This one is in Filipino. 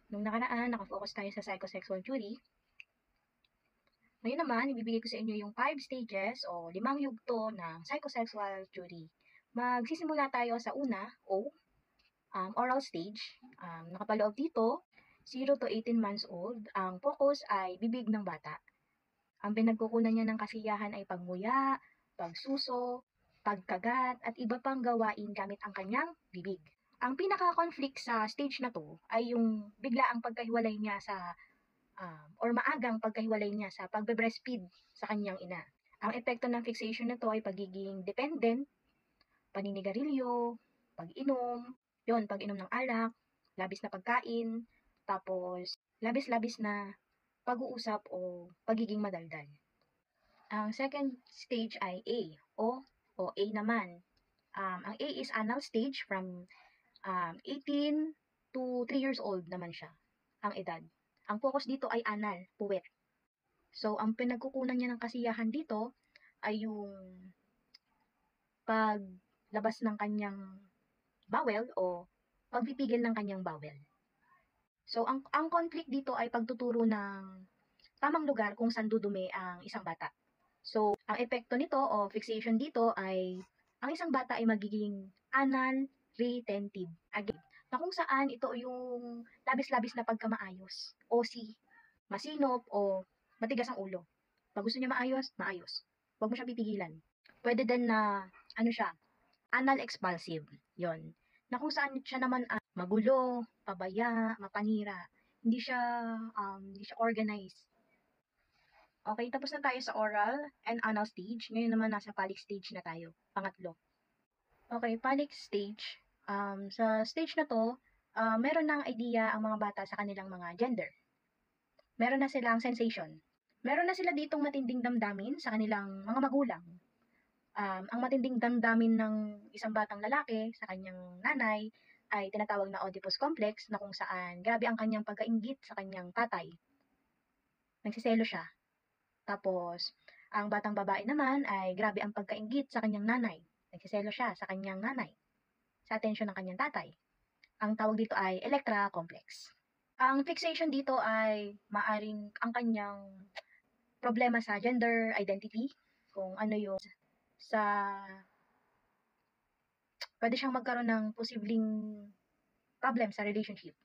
Nung nakaraan, nakafocus tayo sa psychosexual theory. Ngayon naman, ibibigay ko sa inyo yung 5 stages o 5 yugto ng psychosexual theory. Magsisimula tayo sa una, O, oral stage. Nakapaloob dito, 0 to 18 months old. Ang focus ay bibig ng bata. Ang pinagkukunan niya ng kasiyahan ay pagmuya, pagsuso, pagkagat, at iba pang gawain gamit ang kanyang bibig. Ang pinaka-conflict sa stage na to ay yung bigla ang pagkahiwalay niya sa or maagang pagkahiwalay niya sa pagbe-breastfeed sa kanyang ina. Ang epekto ng fixation na to ay pagiging dependent, paninigarilyo, pag-inom, pag-inom ng alak, labis na pagkain, tapos labis-labis na pag-uusap o pagiging madaldal. Ang second stage ay A o A naman. Ang A is anal stage from 18 to 3 years old naman siya, ang edad. Ang focus dito ay anal, puwet. So, ang pinagkukunan niya ng kasiyahan dito ay yung paglabas ng kanyang bowel o pagpipigil ng kanyang bowel. So, ang conflict dito ay pagtuturo ng tamang lugar kung saan dudumi ang isang bata. So, ang epekto nito o fixation dito ay ang isang bata ay magiging anal retentive. Again, na kung saan ito yung labis-labis na pagkamaayos, OC, masinop o matigas ang ulo. Pag gusto niya maayos, maayos. Huwag mo siya pipigilan. Pwede din na, siya, anal expulsive. Yon. Na kung saan siya naman magulo, pabaya, mapanira. Hindi siya organized. Okay, tapos na tayo sa oral and anal stage. Ngayon naman nasa phallic stage na tayo. Pangatlo. Okay, phallic stage. Sa stage na to, meron ng idea ang mga bata sa kanilang mga gender. Meron na silang sensation. Meron na sila ditong matinding damdamin sa kanilang mga magulang. Ang matinding damdamin ng isang batang lalaki sa kanyang nanay ay tinatawag na Oedipus complex, na kung saan grabe ang kanyang pagkainggit sa kanyang tatay. Nagsiselo siya. Tapos, ang batang babae naman ay grabe ang pagkainggit sa kanyang nanay. Nagsiselo siya sa kanyang nanay, sa atensyon ng kanyang tatay. Ang tawag dito ay Electra complex. Ang fixation dito ay maaring ang kanyang problema sa gender identity, kung ano yung pwede siyang magkaroon ng posibleng problem sa relationship.